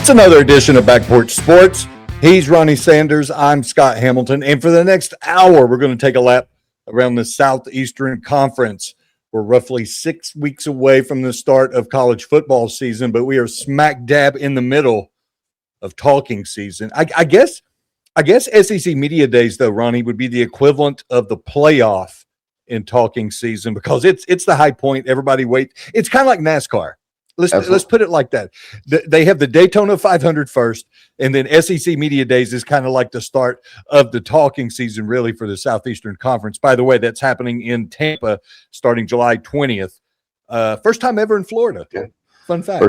It's another edition of Back Porch Sports. He's Ronnie Sanders. I'm Scott Hamilton. And for the next hour, we're going to take a lap around the Southeastern Conference. We're roughly 6 weeks away from the start of college football season, but we are smack dab in the middle of talking season. I guess SEC Media Days, though, Ronnie, would be the equivalent of the playoff in talking season because it's the high point. Everybody waits. It's kind of like NASCAR. Let's put it like that. They have the Daytona 500 first, and then SEC Media Days is kind of like the start of the talking season, really, for the Southeastern Conference. By the way, that's happening in Tampa starting July 20th. First time ever in Florida. Okay. Fun fact.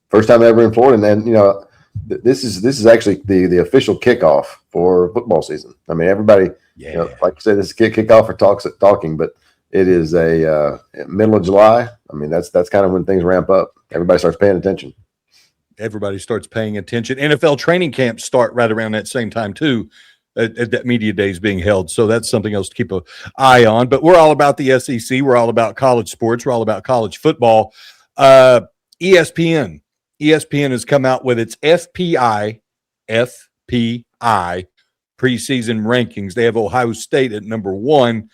First time ever in Florida, and then this is actually the official kickoff for football season. I mean, everybody, like you said, this is kickoff for talking, but it is a middle of July. I mean, that's kind of when things ramp up. Everybody starts paying attention. Everybody starts paying attention. NFL training camps start right around that same time, too, at that media days being held. So that's something else to keep an eye on. But we're all about the SEC. We're all about college sports. We're all about college football. ESPN has come out with its FPI preseason rankings. They have Ohio State at number 1.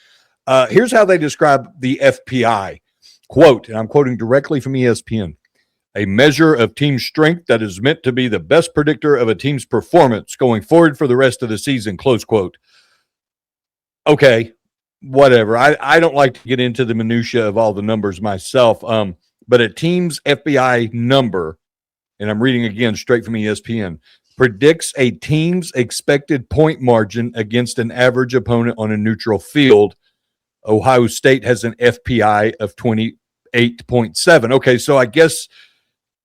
Here's how they describe the FPI. Quote, and I'm quoting directly from ESPN, a measure of team strength that is meant to be the best predictor of a team's performance going forward for the rest of the season, close quote. Okay, whatever. I don't like to get into the minutia of all the numbers myself, but a team's FPI number, and I'm reading again straight from ESPN, predicts a team's expected point margin against an average opponent on a neutral field. Ohio State has an FPI of 28.7. Okay, so I guess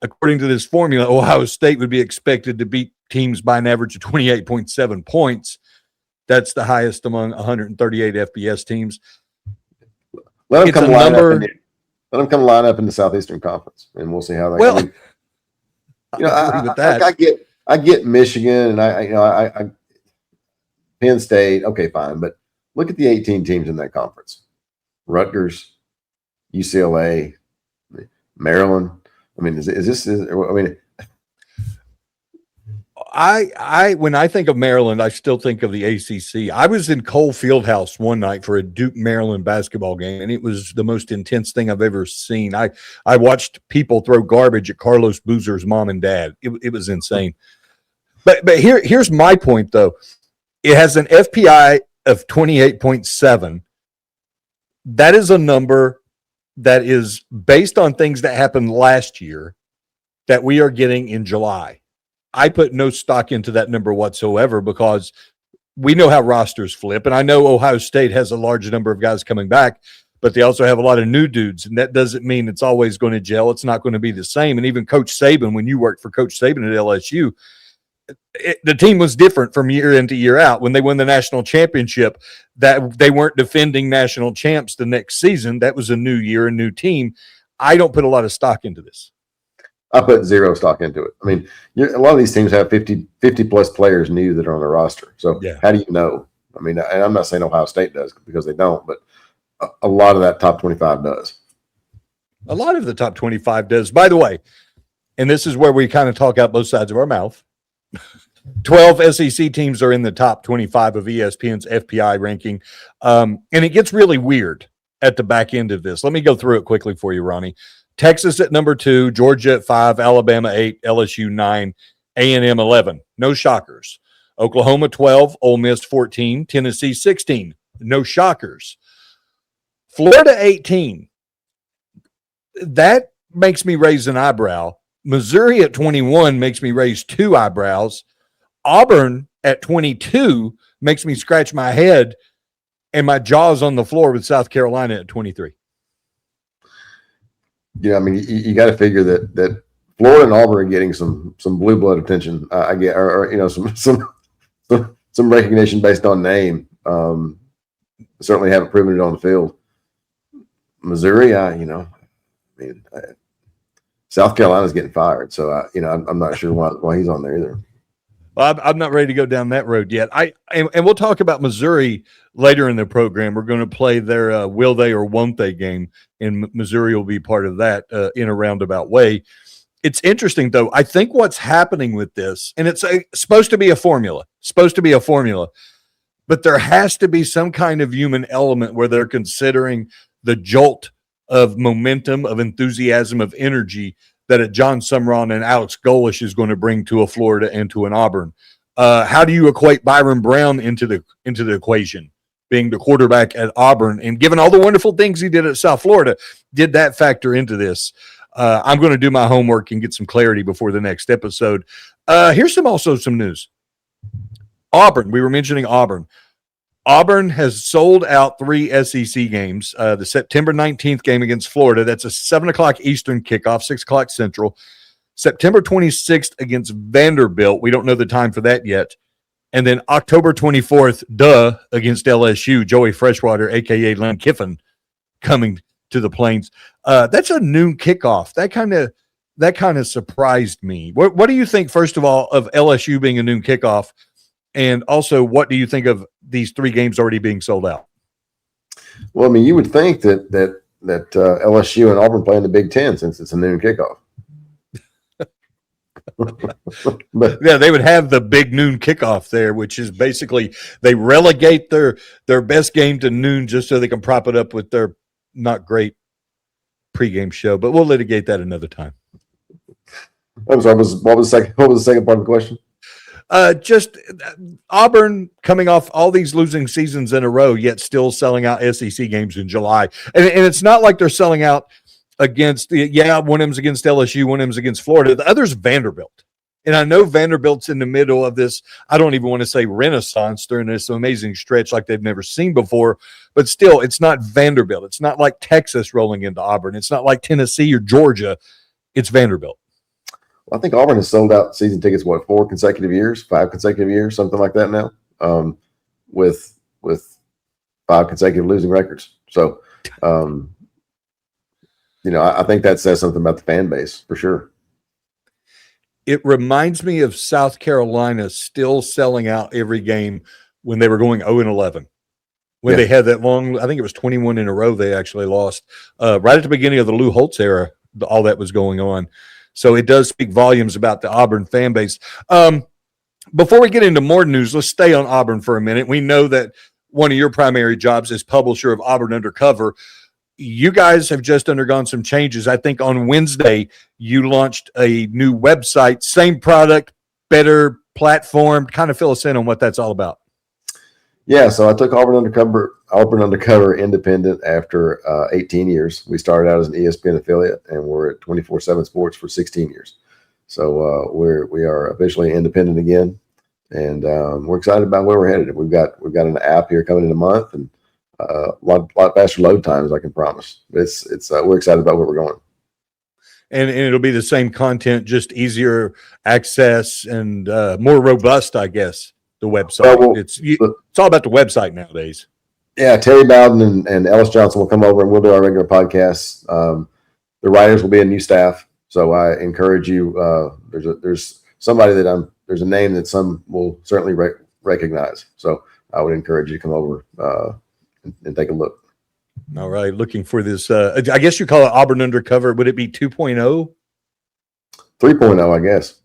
according to this formula, Ohio State would be expected to beat teams by an average of 28.7 points. That's the highest among 138 FBS teams. Let them come line up in the Southeastern Conference, and we'll see how that goes. I get Michigan, and I Penn State. Okay, fine, but look at the 18 teams in that conference: Rutgers, UCLA, Maryland. I mean, when I think of Maryland, I still think of the ACC. I was in Cole Fieldhouse one night for a Duke Maryland basketball game, and it was the most intense thing I've ever seen. I watched people throw garbage at Carlos Boozer's mom and dad. It was insane. But here's my point, though. It has an FPI of 28.7. That is a number that is based on things that happened last year that we are getting in July. I put no stock into that number whatsoever because we know how rosters flip, and I know Ohio State has a large number of guys coming back, but they also have a lot of new dudes, and that doesn't mean it's always going to gel. It's not going to be the same. And even Coach Saban, when you worked for Coach Saban at LSU, the team was different from year in to year out. When they won the national championship, that they weren't defending national champs the next season. That was a new year, a new team. I don't put a lot of stock into this. I put zero stock into it. I mean, a lot of these teams have 50 plus players new that are on the roster. So How do you know? I mean, and I'm not saying Ohio State does because they don't, but a lot of that top 25 does. A lot of the top 25 does. By the way, and this is where we kind of talk out both sides of our mouth, 12 SEC teams are in the top 25 of ESPN's FPI ranking. And it gets really weird at the back end of this. Let me go through it quickly for you, Ronnie. Texas at number 2, Georgia at 5, Alabama 8, LSU 9, A&M 11. No shockers. Oklahoma 12, Ole Miss 14, Tennessee 16. No shockers. Florida 18. That makes me raise an eyebrow. Missouri at 21 makes me raise 2 eyebrows. Auburn at 22 makes me scratch my head and my jaw's on the floor with South Carolina at 23. Yeah, I mean, you got to figure that Florida and Auburn are getting some blue blood attention. I get, or some recognition based on name. Certainly haven't proven it on the field. Missouri, South Carolina's getting fired, so I'm not sure why he's on there either. Well, I'm not ready to go down that road yet. And we'll talk about Missouri later in the program. We're going to play their will they or won't they game, and Missouri will be part of that in a roundabout way. It's interesting, though. I think what's happening with this, and it's supposed to be a formula, but there has to be some kind of human element where they're considering the jolt of momentum, of enthusiasm, of energy that a John Sumron and Alex Golesh is going to bring to a Florida and to an Auburn. How do you equate Byron Brown into the equation, being the quarterback at Auburn, and given all the wonderful things he did at South Florida, did that factor into this? I'm going to do my homework and get some clarity before the next episode. Here's also some news. Auburn, we were mentioning Auburn. Auburn has sold out 3 SEC games. The September 19th game against Florida, that's a 7 o'clock Eastern kickoff, 6 o'clock Central. September 26th against Vanderbilt. We don't know the time for that yet. And then October 24th, against LSU, Joey Freshwater, a.k.a. Lane Kiffin, coming to the Plains. That's a noon kickoff. That kind of surprised me. What do you think, first of all, of LSU being a noon kickoff? And also, what do you think of these 3 games already being sold out? Well, I mean, you would think that LSU and Auburn play in the Big Ten since it's a noon kickoff. But yeah, they would have the big noon kickoff there, which is basically they relegate their best game to noon just so they can prop it up with their not great pregame show. But we'll litigate that another time. I'm sorry. What was the second part of the question? Just Auburn coming off all these losing seasons in a row, yet still selling out SEC games in July. And it's not like they're selling out against, one of them's against LSU, one of them's against Florida. The other's Vanderbilt. And I know Vanderbilt's in the middle of this, I don't even want to say renaissance during this amazing stretch like they've never seen before, but still, it's not Vanderbilt. It's not like Texas rolling into Auburn. It's not like Tennessee or Georgia. It's Vanderbilt. Well, I think Auburn has sold out season tickets, 5 consecutive years, something like that now, with 5 consecutive losing records. So, I think that says something about the fan base for sure. It reminds me of South Carolina still selling out every game when they were going 0-11. When they had that long, I think it was 21 in a row they actually lost. Right at the beginning of the Lou Holtz era, all that was going on. So it does speak volumes about the Auburn fan base. Before we get into more news, let's stay on Auburn for a minute. We know that one of your primary jobs is publisher of Auburn Undercover. You guys have just undergone some changes. I think on Wednesday, you launched a new website, same product, better platform. Kind of fill us in on what that's all about. Yeah, so I took Auburn Undercover independent after 18 years. We started out as an ESPN affiliate, and we're at 24/7 Sports for 16 years. So we are officially independent again, and we're excited about where we're headed. We've got an app here coming in a month, and a lot faster load times, I can promise. It's we're excited about where we're going. And it'll be the same content, just easier access and more robust, I guess. The website. It's all about the website nowadays. Yeah, Terry Bowden and Ellis Johnson will come over and we'll do our regular podcasts. The writers will be a new staff, so I encourage you. There's somebody there's a name that some will certainly recognize. So I would encourage you to come over and take a look. All right, looking for this. I guess you call it Auburn Undercover. Would it be 2.0? 3.0, I guess.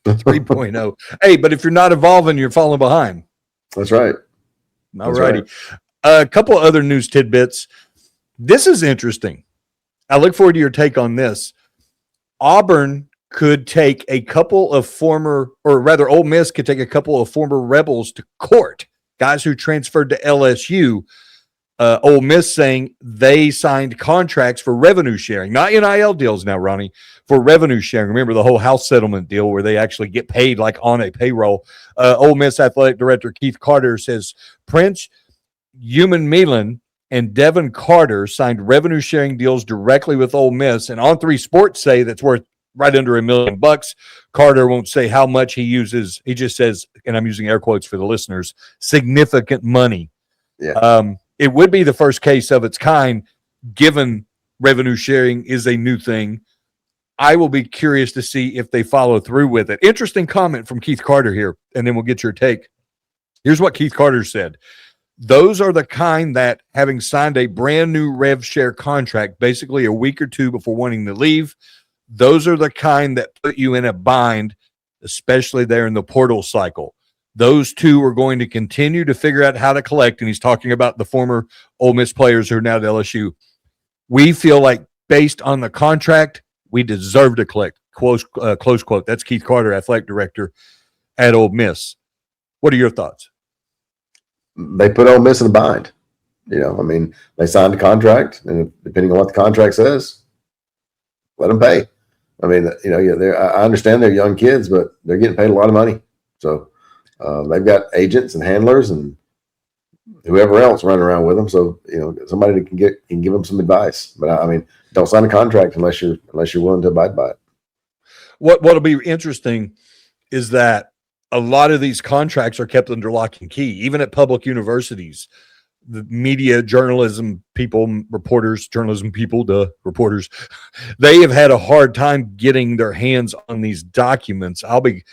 3.0. Hey, but if you're not evolving, you're falling behind. That's right. All righty. A couple of other news tidbits. This is interesting. I look forward to your take on this. Auburn could take a couple of Ole Miss could take a couple of former Rebels to court, guys who transferred to LSU. Ole Miss saying they signed contracts for revenue sharing, not NIL deals now, Ronnie, for revenue sharing. Remember the whole house settlement deal where they actually get paid like on a payroll. Ole Miss athletic director Keith Carter says Prince Human and Devin Carter signed revenue sharing deals directly with Ole Miss, and On3 Sports say that's worth right under $1 million. Carter won't say how much he uses. He just says, and I'm using air quotes for the listeners, significant money. Yeah. It would be the first case of its kind, given revenue sharing is a new thing. I will be curious to see if they follow through with it. Interesting comment from Keith Carter here, and then we'll get your take. Here's what Keith Carter said. Those are the kind that, having signed a brand new rev share contract, basically a week or two before wanting to leave, those are the kind that put you in a bind, especially there in the portal cycle. Those two are going to continue to figure out how to collect, and he's talking about the former Ole Miss players who are now at LSU. We feel like based on the contract, we deserve to collect. Close quote. That's Keith Carter, athletic director at Ole Miss. What are your thoughts? They put Ole Miss in a bind. They signed a contract, and depending on what the contract says, let them pay. I understand they're young kids, but they're getting paid a lot of money. So they've got agents and handlers and whoever else running around with them. So somebody that can give them some advice. But don't sign a contract unless you're willing to abide by it. What'll be interesting is that a lot of these contracts are kept under lock and key, even at public universities. The media, journalism people, reporters, they have had a hard time getting their hands on these documents. I'll be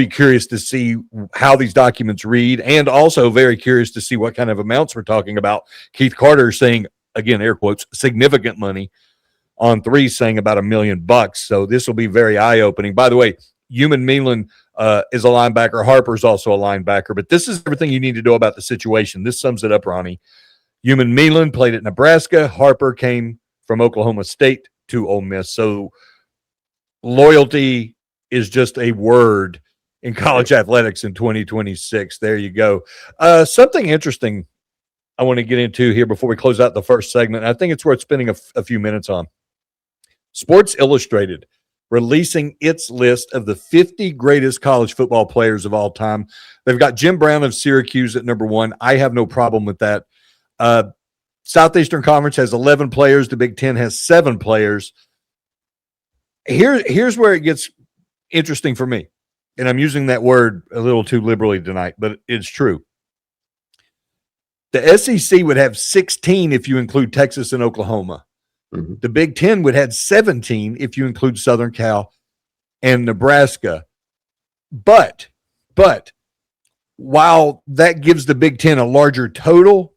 curious to see how these documents read, and also very curious to see what kind of amounts we're talking about. Keith Carter saying, again, air quotes, significant money. On three, saying about $1 million. So this will be very eye-opening. By the way, Human Meelan is a linebacker. Harper's also a linebacker. But this is everything you need to know about the situation. This sums it up, Ronnie. Human Meelan played at Nebraska. Harper came from Oklahoma State to Ole Miss. So loyalty is just a word in college athletics in 2026. There you go. Something interesting I want to get into here before we close out the first segment. I think it's worth spending a few minutes on. Sports Illustrated releasing its list of the 50 greatest college football players of all time. They've got Jim Brown of Syracuse at number 1. I have no problem with that. Southeastern Conference has 11 players. The Big Ten has 7 players. Here's where it gets interesting for me. And I'm using that word a little too liberally tonight, but it's true. The SEC would have 16 if you include Texas and Oklahoma. Mm-hmm. The Big Ten would have 17 if you include Southern Cal and Nebraska. But while that gives the Big Ten a larger total,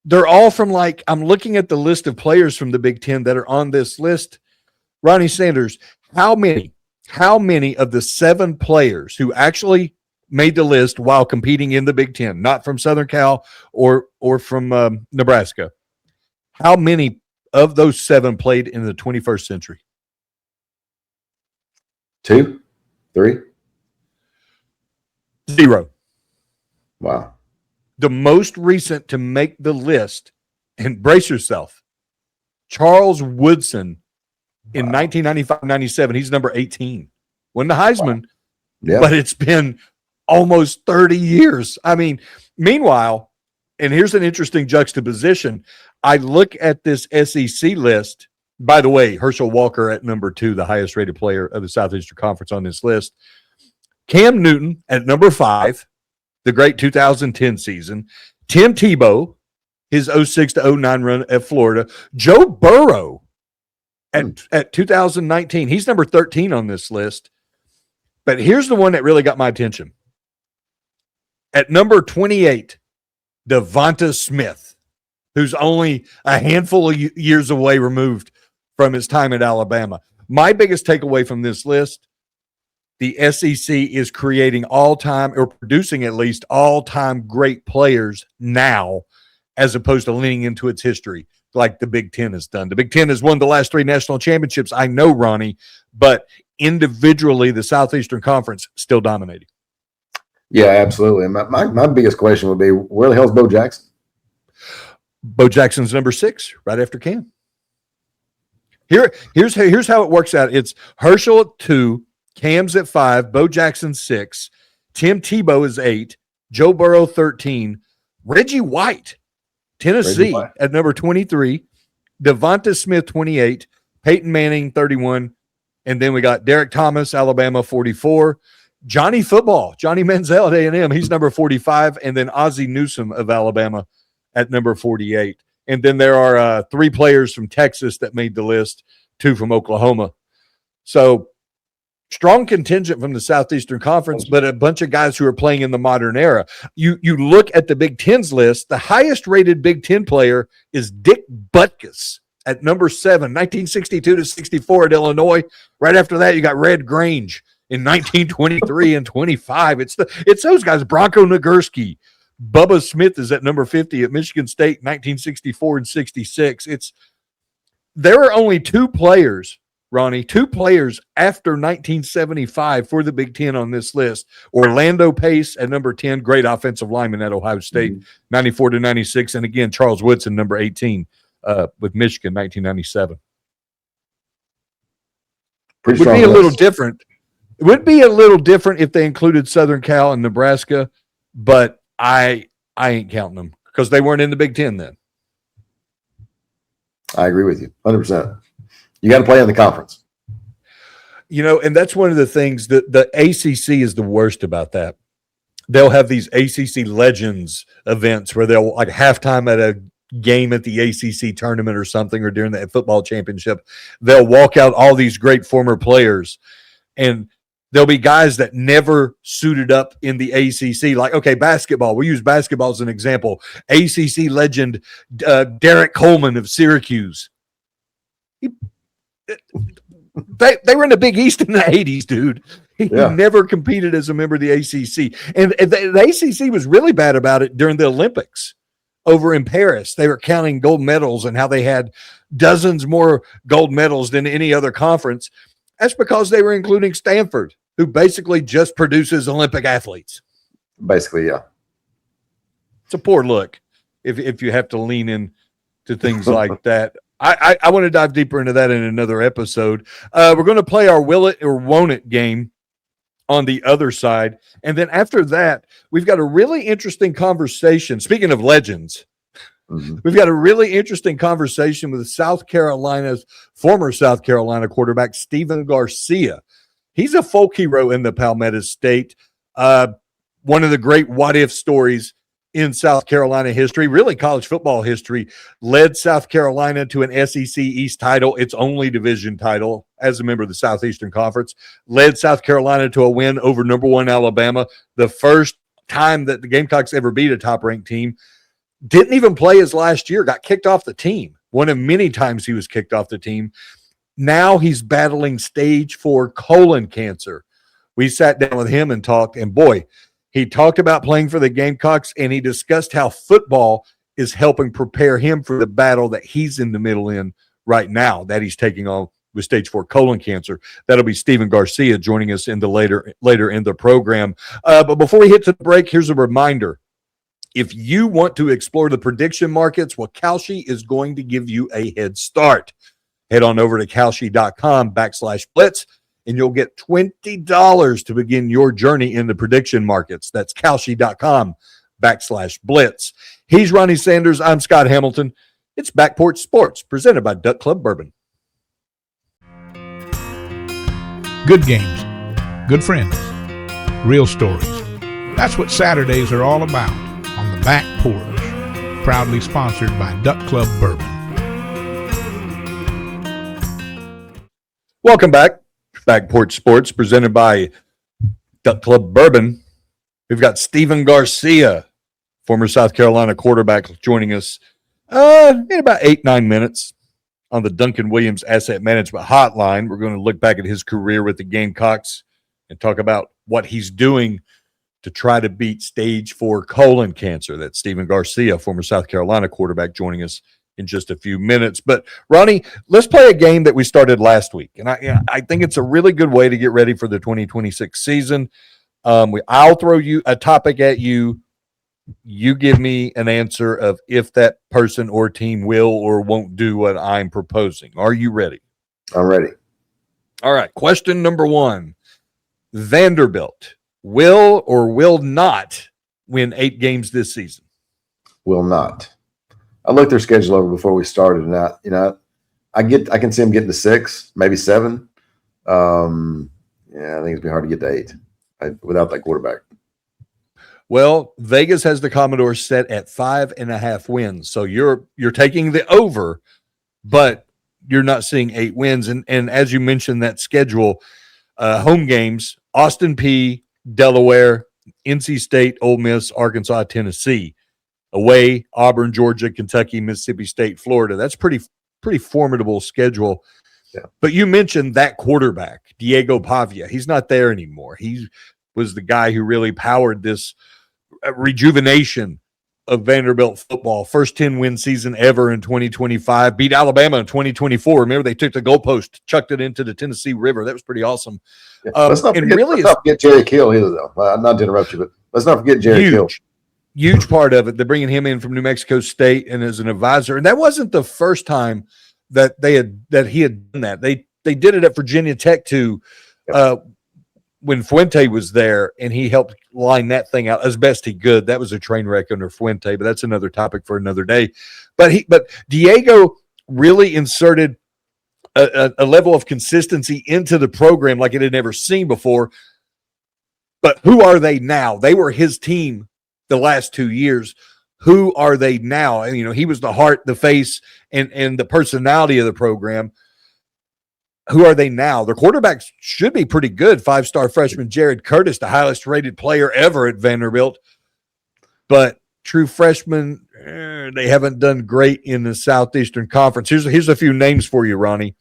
they're all from I'm looking at the list of players from the Big Ten that are on this list. Ronnie Sanders, how many of the 7 players who actually made the list while competing in the Big Ten, not from Southern Cal or from Nebraska, how many of those 7 played in the 21st century? 2, 3, 0. Wow. The most recent to make the list, and brace yourself, Charles Woodson in 1995-97. He's number 18. Won the Heisman, but it's been almost 30 years. Meanwhile, and here's an interesting juxtaposition. I look at this SEC list. By the way, Herschel Walker at number 2, the highest rated player of the Southeastern Conference on this list. Cam Newton at number 5, the great 2010 season. Tim Tebow, his 06 to 09 run at Florida. Joe Burrow at 2019. He's number 13 on this list. But here's the one that really got my attention. At number 28, Devonta Smith, who's only a handful of years away removed from his time at Alabama. My biggest takeaway from this list, the SEC is creating all-time, or producing at least all-time great players now, as opposed to leaning into its history like the Big Ten has done. The Big Ten has won the last 3 national championships, I know, Ronnie, but individually, the Southeastern Conference still dominating. Yeah, absolutely. My biggest question would be, where the hell's Bo Jackson? Bo Jackson's number 6, right after Cam. Here's how it works out. It's Herschel at 2, Cam's at 5, Bo Jackson 6, Tim Tebow is 8, Joe Burrow 13, Reggie White, Tennessee at number 23, Devonta Smith 28, Peyton Manning 31, and then we got Derek Thomas, Alabama 44, Johnny Manziel at A&M, he's number 45, and then Ozzie Newsome of Alabama at number 48. And then there are 3 players from Texas that made the list, 2 from Oklahoma. So strong contingent from the Southeastern Conference, but a bunch of guys who are playing in the modern era. You look at the Big Ten's list, the highest rated Big Ten player is Dick Butkus at number 7, 1962 to 64 at Illinois. Right after that, you got Red Grange in 1923 and 25. It's those guys, Bronco Nagurski. Bubba Smith is at number 50 at Michigan State, 1964 and 66. There are only 2 players, Ronnie, 2 players after 1975 for the Big Ten on this list. Orlando Pace at number 10, great offensive lineman at Ohio State, 94 to 96. And again, Charles Woodson, number 18 with Michigan, 1997. Would be a little different. It would be a little different if they included Southern Cal and Nebraska, but I ain't counting them because they weren't in the Big Ten then. I agree with you 100%. You got to play in the conference. And that's one of the things that the ACC is the worst about that. They'll have these ACC Legends events where they'll like halftime at a game at the ACC tournament or something, or during the football championship, they'll walk out all these great former players, and there'll be guys that never suited up in the ACC. Like, okay, basketball. We use basketball as an example. ACC legend Derek Coleman of Syracuse. They were in the Big East in the 80s, dude. He never competed as a member of the ACC. And the ACC was really bad about it during the Olympics over in Paris. They were counting gold medals and how they had dozens more gold medals than any other conference. That's because they were including Stanford, who basically just produces Olympic athletes. Basically, yeah. It's a poor look if you have to lean in to things like that. I want to dive deeper into that in another episode. We're going to play our Will It or Won't It game on the other side. And then after that, we've got a really interesting conversation. Speaking of legends, we've got a really interesting conversation with former South Carolina quarterback, Stephen Garcia. He's a folk hero in the Palmetto State. One of the great what-if stories in South Carolina history, really college football history, led South Carolina to an SEC East title, its only division title as a member of the Southeastern Conference, led South Carolina to a win over number 1 Alabama, the first time that the Gamecocks ever beat a top-ranked team. Didn't even play his last year, got kicked off the team. One of many times he was kicked off the team. Now he's battling stage 4 colon cancer. We sat down with him and talked, and boy, he talked about playing for the Gamecocks, and he discussed how football is helping prepare him for the battle that he's in the middle in right now, that he's taking on with stage 4 colon cancer. That'll be Stephen Garcia joining us in the later in the program. But before we hit the break, here's a reminder. If you want to explore the prediction markets, well, Kalshi is going to give you a head start. Head on over to Kalshi.com/blitz, and you'll get $20 to begin your journey in the prediction markets. That's Kalshi.com/blitz. He's Ronnie Sanders. I'm Scott Hamilton. It's Back Porch Sports, presented by Duck Club Bourbon. Good games, good friends, real stories. That's what Saturdays are all about on the Back Porch. Proudly sponsored by Duck Club Bourbon. Welcome back. Back Porch Sports, presented by Duck Club Bourbon. We've got Stephen Garcia, former South Carolina quarterback, joining us in about 8-9 minutes on the Duncan Williams Asset Management Hotline. We're going to look back at his career with the Gamecocks and talk about what he's doing to try to beat stage 4 colon cancer. That's Stephen Garcia, former South Carolina quarterback, joining us in just a few minutes. But Ronnie, let's play a game that we started last week. And I think it's a really good way to get ready for the 2026 season. I'll throw you a topic at you. You give me an answer of if that person or team will or won't do what I'm proposing. Are you ready? I'm ready. All right. Question number 1. Vanderbilt will or will not win 8 games this season? Will not. I looked their schedule over before we started, and I can see them getting to 6, maybe 7. I think it'd be hard to get to 8 without that quarterback. Well, Vegas has the Commodores set at 5.5 wins. So you're taking the over, but you're not seeing 8 wins. And as you mentioned, that schedule, home games, Austin Peay, Delaware, NC State, Ole Miss, Arkansas, Tennessee. Away, Auburn, Georgia, Kentucky, Mississippi State, Florida. That's pretty pretty formidable schedule. Yeah. But you mentioned that quarterback, Diego Pavia. He's not there anymore. He was the guy who really powered this rejuvenation of Vanderbilt football. First 10-win season ever in 2025. Beat Alabama in 2024. Remember, they took the goalpost, chucked it into the Tennessee River. That was pretty awesome. Yeah. Let's not forget Jerry Kill either, though. Not to interrupt you, but let's not forget Jerry Kill. Huge part of it. They're bringing him in from New Mexico State and as an advisor. And that wasn't the first time that he had done that. They did it at Virginia Tech too. When Fuente was there, and he helped line that thing out as best he could. That was a train wreck under Fuente, but that's another topic for another day. But Diego really inserted a level of consistency into the program like it had never seen before. But who are they now? They were his team the last 2 years. Who are they now? And, he was the heart, the face, and the personality of the program. Who are they now? Their quarterbacks should be pretty good. 5-star freshman Jared Curtis, the highest rated player ever at Vanderbilt. But true freshmen, they haven't done great in the Southeastern Conference. Here's a few names for you, Ronnie.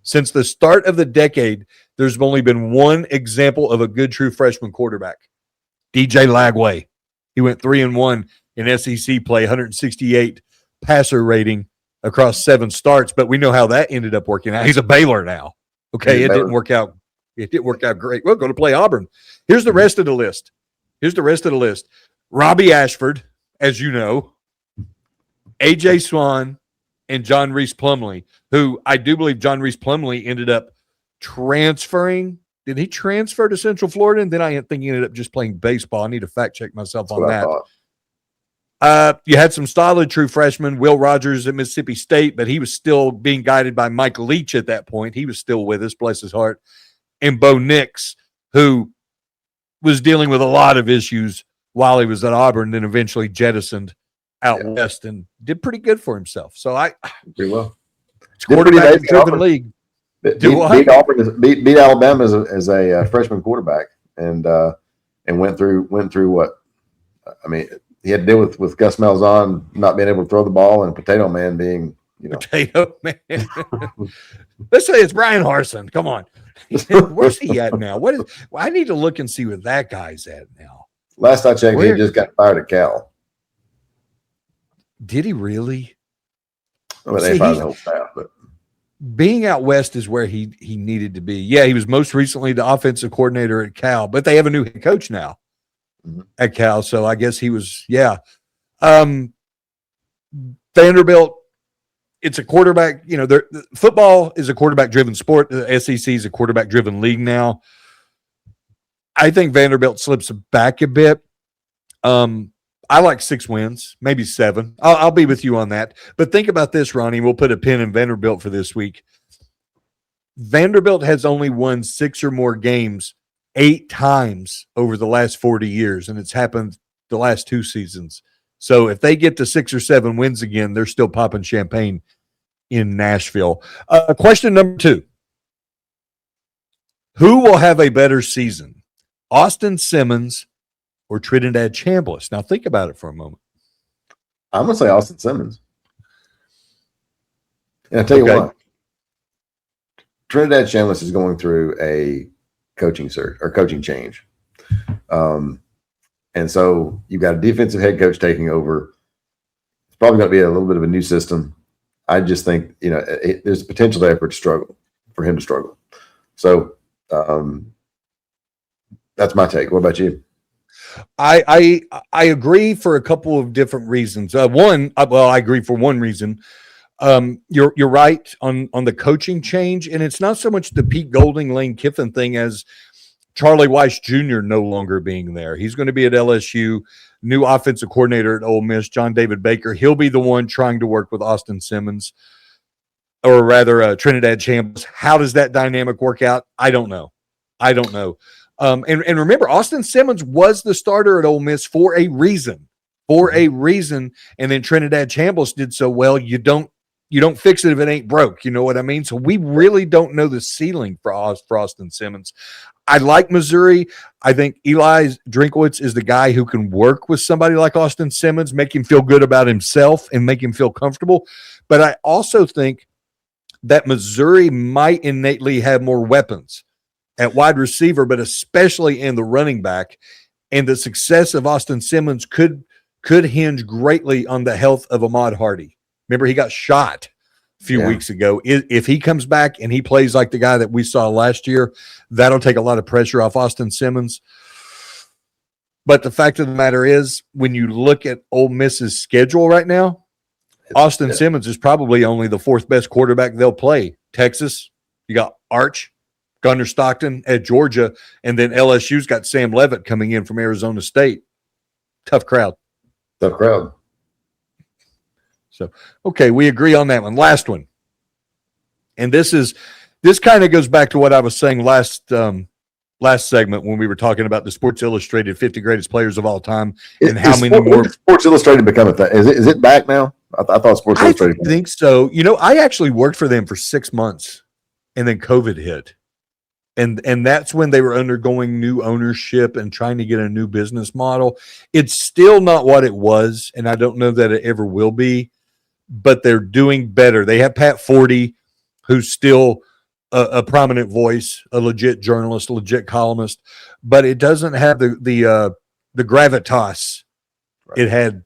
Since the start of the decade, there's only been one example of a good true freshman quarterback, DJ Lagway. He went 3-1 in SEC play, 168 passer rating across 7 starts, but we know how that ended up working out. He's a Baylor now. Okay, it didn't work out. It didn't work out great. We're going to play Auburn. Here's the rest of the list. Robbie Ashford, as you know, A.J. Swan, and John Reese Plumlee, who I do believe John Reese Plumlee ended up transferring. Did he transfer to Central Florida? And then I think he ended up just playing baseball. I need to fact check myself on that. You had some solid true freshmen, Will Rogers at Mississippi State, but he was still being guided by Mike Leach at that point. He was still with us, bless his heart. And Bo Nix, who was dealing with a lot of issues while he was at Auburn, then eventually jettisoned out west and did pretty good for himself. So pretty well. It's quarterback-driven league. Beat Alabama as a freshman quarterback, and went through what? I mean, he had to deal with Gus Malzahn not being able to throw the ball and Potato Man being, Potato Man. Let's say it's Brian Harsin. Come on. Where's he at now? I need to look and see where that guy's at now. Last I checked, he just got fired at Cal. Did he really? Well, they fired the whole staff, but being out west is where he needed to be. Yeah, he was most recently the offensive coordinator at Cal, but they have a new head coach now at Cal, so I guess he was, Vanderbilt, it's a quarterback, football is a quarterback-driven sport. The SEC is a quarterback-driven league now. I think Vanderbilt slips back a bit. I like 6 wins, maybe 7. I'll be with you on that. But think about this, Ronnie. We'll put a pin in Vanderbilt for this week. Vanderbilt has only won 6 or more games 8 times over the last 40 years, and it's happened the last 2 seasons. So if they get to 6 or 7 wins again, they're still popping champagne in Nashville. Question number 2. Who will have a better season, Austin Simmons or Trinidad Chambliss? Now think about it for a moment. I'm going to say Austin Simmons. And I'll tell you what. Trinidad Chambliss is going through a coaching search or coaching change. And so you've got a defensive head coach taking over. It's probably going to be a little bit of a new system. I just think, there's potential there for him to struggle. So that's my take. What about you? I agree for a couple of different reasons. I agree for one reason. You're right on the coaching change, and it's not so much the Pete Golding, Lane Kiffin thing as Charlie Weiss Jr. no longer being there. He's going to be at LSU, new offensive coordinator at Ole Miss, John David Baker. He'll be the one trying to work with Austin Simmons, or rather Trinidad Chambliss. How does that dynamic work out? I don't know. And remember, Austin Simmons was the starter at Ole Miss for a reason. And then Trinidad Chambliss did so well. You don't fix it if it ain't broke. You know what I mean? So we really don't know the ceiling for Austin Simmons. I like Missouri. I think Eli Drinkwitz is the guy who can work with somebody like Austin Simmons, make him feel good about himself and make him feel comfortable. But I also think that Missouri might innately have more weapons at wide receiver, but especially in the running back. And the success of Austin Simmons could hinge greatly on the health of Ahmad Hardy. Remember, he got shot a few weeks ago. If he comes back and he plays like the guy that we saw last year, that'll take a lot of pressure off Austin Simmons. But the fact of the matter is, when you look at Ole Miss's schedule right now, Austin Simmons is probably only the fourth best quarterback they'll play. Texas, you got Arch, Gunnar Stockton at Georgia, and then LSU's got Sam Leavitt coming in from Arizona State. Tough crowd. Tough crowd. So, okay, we agree on that one. Last one. And this kind of goes back to what I was saying last segment when we were talking about the Sports Illustrated 50 greatest players of all time and how many more. Sports Illustrated become a thing? Is it back now? I thought Sports Illustrated. I think so. I actually worked for them for 6 months, and then COVID hit. And that's when they were undergoing new ownership and trying to get a new business model. It's still not what it was, and I don't know that it ever will be, but they're doing better. They have Pat Forty, who's still a prominent voice, a legit journalist, a legit columnist, but it doesn't have the gravitas it had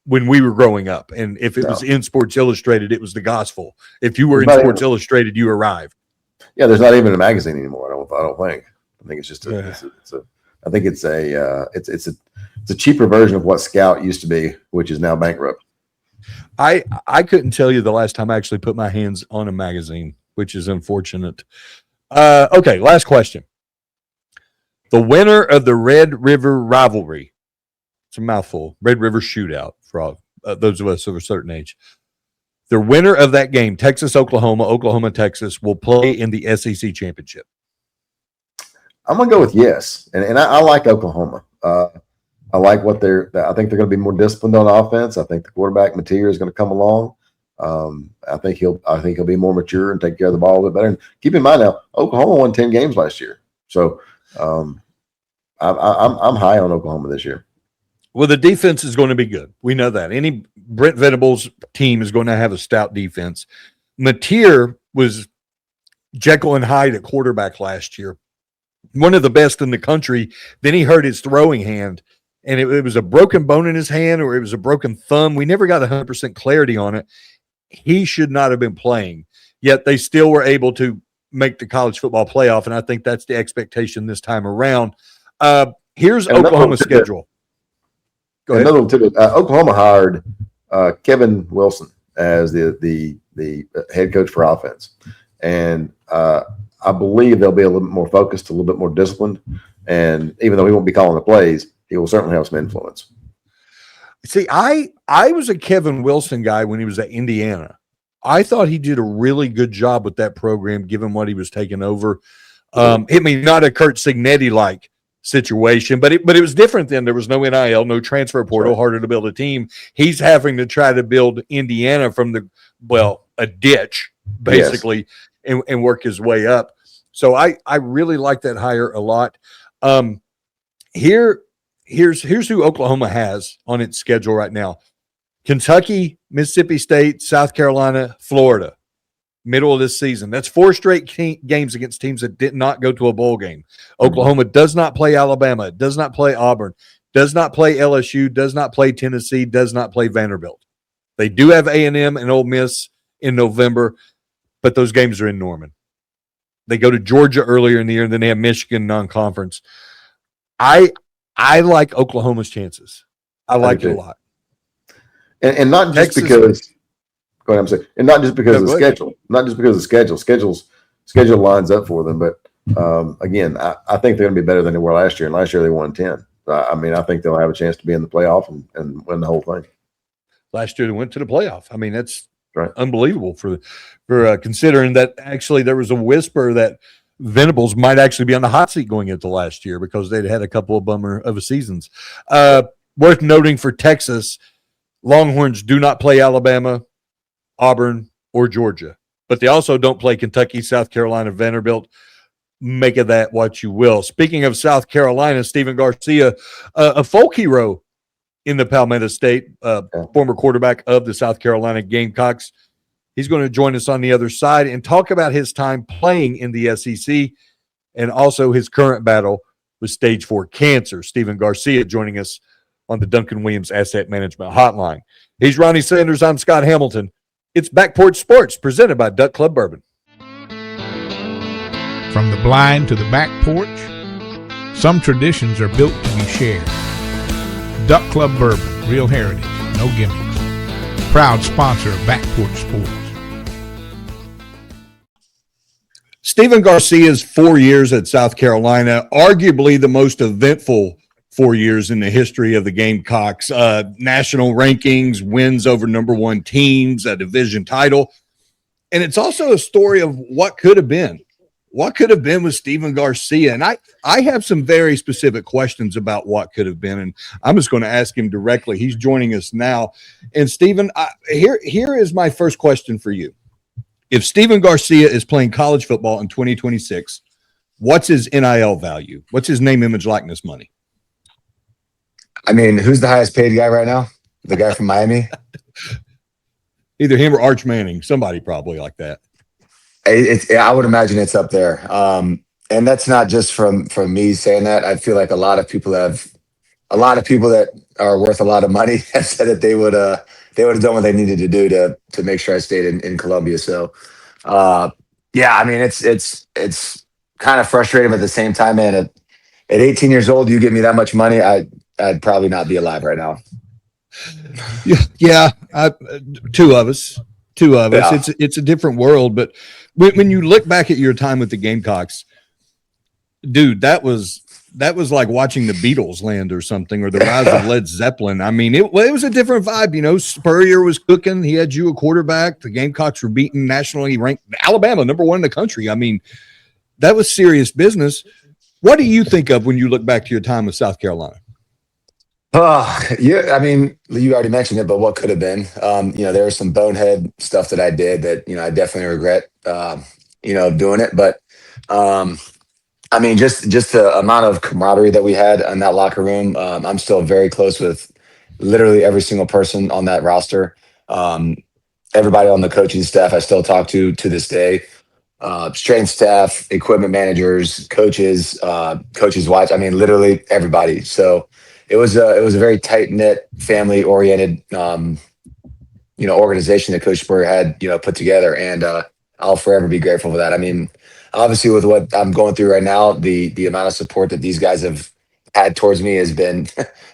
when we were growing up. And if it was in Sports Illustrated, it was the gospel. If you were in Sports Illustrated, you arrived. Yeah, there's not even a magazine anymore. I don't think. I think it's just I think it's a cheaper version of what Scout used to be, which is now bankrupt. I couldn't tell you the last time I actually put my hands on a magazine, which is unfortunate. Okay, last question. The winner of the Red River rivalry, it's a mouthful, Red River shootout for all, those of us of a certain age. The winner of that game, Texas-Oklahoma, Oklahoma-Texas, will play in the SEC championship. I'm going to go with yes. And I like Oklahoma. I like what I think they're going to be more disciplined on offense. I think the quarterback material is going to come along. I think he'll be more mature and take care of the ball a bit better. And keep in mind now, Oklahoma won 10 games last year. So I'm high on Oklahoma this year. Well, the defense is going to be good. We know that. Any Brent Venables team is going to have a stout defense. Mateer was Jekyll and Hyde at quarterback last year, one of the best in the country. Then he hurt his throwing hand, and it was a broken bone in his hand or it was a broken thumb. We never got 100% clarity on it. He should not have been playing, yet they still were able to make the college football playoff, and I think that's the expectation this time around. Here's Oklahoma's schedule. Another one too. Oklahoma hired Kevin Wilson as the head coach for offense, and I believe they'll be a little bit more focused, a little bit more disciplined. And even though he won't be calling the plays, he will certainly have some influence. See, I was a Kevin Wilson guy when he was at Indiana. I thought he did a really good job with that program, given what he was taking over. Not a Kurt Signetti-like situation, but it was different then. There was no NIL, no transfer portal, harder to build a team. He's having to try to build Indiana from a ditch, basically, and work his way up. So I really like that hire a lot. Here's who Oklahoma has on its schedule right now. Kentucky, Mississippi State, South Carolina, Florida, middle of this season. That's 4 straight games against teams that did not go to a bowl game. Oklahoma does not play Alabama, does not play Auburn, does not play LSU, does not play Tennessee, does not play Vanderbilt. They do have A&M and Ole Miss in November, but those games are in Norman. They go to Georgia earlier in the year, and then they have Michigan non-conference. I like Oklahoma's chances. I like it a lot. And not just Texas, because – go ahead, I'm saying. And not just because of the schedule. Not just because of the schedule. Schedule lines up for them. But, again, I think they're going to be better than they were last year. And last year they won 10. I think they'll have a chance to be in the playoff and win the whole thing. Last year they went to the playoff. I mean, that's right. Unbelievable for considering that actually there was a whisper that Venables might actually be on the hot seat going into last year because they'd had a couple of bummer of seasons. Worth noting for Texas, Longhorns do not play Alabama, Auburn, or Georgia, but they also don't play Kentucky, South Carolina, Vanderbilt. Make of that what you will. Speaking of South Carolina, Stephen Garcia, a folk hero in the Palmetto State, former quarterback of the South Carolina Gamecocks. He's going to join us on the other side and talk about his time playing in the SEC and also his current battle with stage 4 cancer. Stephen Garcia joining us on the Duncan Williams Asset Management Hotline. He's Ronnie Sanders. I'm Scott Hamilton. It's Back Porch Sports, presented by Duck Club Bourbon. From the blind to the back porch, some traditions are built to be shared. Duck Club Bourbon, real heritage, no gimmicks. Proud sponsor of Back Porch Sports. Stephen Garcia's 4 years at South Carolina, arguably the most eventful 4 years in the history of the Gamecocks. National rankings, wins over number 1 teams, a division title. And it's also a story of what could have been. What could have been with Stephen Garcia? And I have some very specific questions about what could have been, and I'm just going to ask him directly. He's joining us now. And Stephen, here is my first question for you. If Stephen Garcia is playing college football in 2026, what's his NIL value? What's his name, image, likeness money? I mean, who's the highest paid guy right now? The guy from Miami? Either him or Arch Manning, somebody probably like that. I would imagine it's up there. And that's not just from me saying that. I feel like a lot of people that are worth a lot of money have said that they would have done what they needed to do to make sure I stayed in Columbia. So, yeah, I mean, it's kind of frustrating, but at the same time, man, at 18 years old, you give me that much money, I'd probably not be alive right now. Yeah, two of us. Yeah. It's a different world, but when you look back at your time with the Gamecocks, dude, that was like watching the Beatles land or something, or the rise of Led Zeppelin. I mean, it was a different vibe. You know, Spurrier was cooking. He had you a quarterback. The Gamecocks were beating nationally ranked Alabama, number 1 in the country. I mean, that was serious business. What do you think of when you look back to your time with South Carolina? Yeah, I mean, you already mentioned it, but what could have been? There was some bonehead stuff that I did that, I definitely regret, doing it. But, I mean, just the amount of camaraderie that we had in that locker room. I'm still very close with literally every single person on that roster. Everybody on the coaching staff I still talk to this day. Strength staff, equipment managers, coaches, coaches' wives. I mean, literally everybody. So it was a very tight knit, family oriented, organization that Coach Spurrier had, put together, and I'll forever be grateful for that. I mean, obviously, with what I'm going through right now, the amount of support that these guys have had towards me has been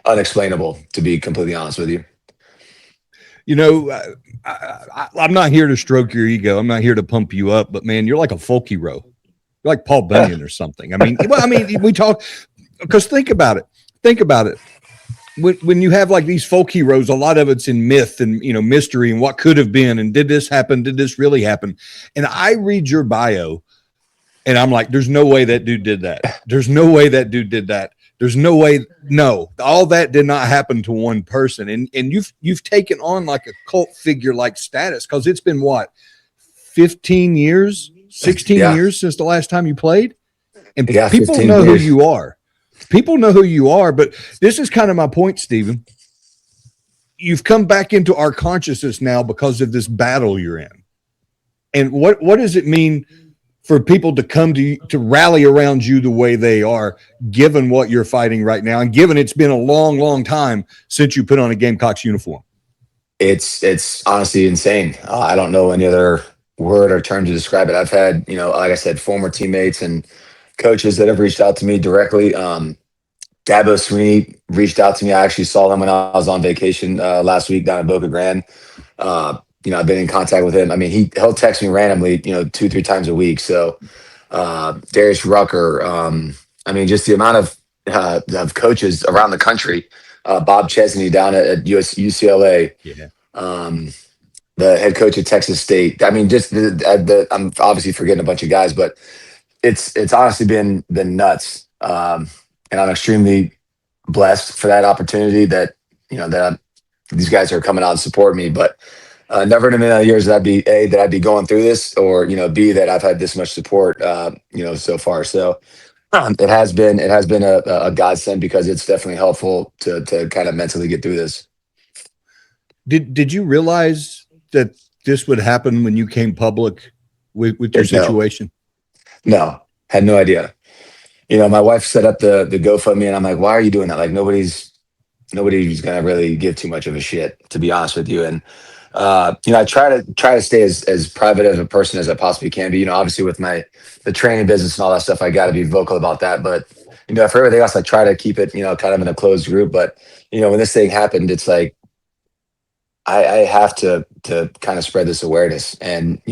unexplainable, to be completely honest with you. I'm not here to stroke your ego. I'm not here to pump you up, but man, you're like a folk hero. You're like Paul Bunyan or something. I mean, we talk because think about it. When you have like these folk heroes, a lot of it's in myth and, mystery and what could have been. And did this happen? Did this really happen? And I read your bio and I'm like, there's no way that dude did that. There's no way that dude did that. There's no way. No, all that did not happen to one person. And you've taken on like a cult figure like status, because it's been what, 15 years, 16 years since the last time you played? And people know who you are. People know who you are, but this is kind of my point, Stephen. You've come back into our consciousness now because of this battle you're in. And what does it mean for people to come to you, to rally around you the way they are, given what you're fighting right now, and given it's been a long, long time since you put on a Gamecocks uniform? It's honestly insane. I don't know any other word or term to describe it. I've had, like I said, former teammates and coaches that have reached out to me directly. Dabo Sweeney reached out to me. I actually saw him when I was on vacation last week down in Boca Grande. I've been in contact with him. I mean, he'll text me randomly, 2-3 times a week. So Darius Rucker, I mean, just the amount of coaches around the country. Bob Chesney down at UCLA. Yeah. The head coach at Texas State. I mean, just I'm obviously forgetting a bunch of guys, but it's honestly been nuts. And I'm extremely blessed for that opportunity that these guys are coming out and support me. But never in a million years that I'd be going through this, or B, that I've had this much support so far. So it has been a godsend, because it's definitely helpful to kind of mentally get through this. Did you realize that this would happen when you came public with your situation? No, had no idea. My wife set up the GoFundMe, and I'm like, why are you doing that? Like nobody's gonna really give too much of a shit, to be honest with you. And I try to stay as private as a person as I possibly can be. Obviously with the training business and all that stuff, I got to be vocal about that. But for everything else, I try to keep it kind of in a closed group. But when this thing happened, it's like I have to kind of spread this awareness, and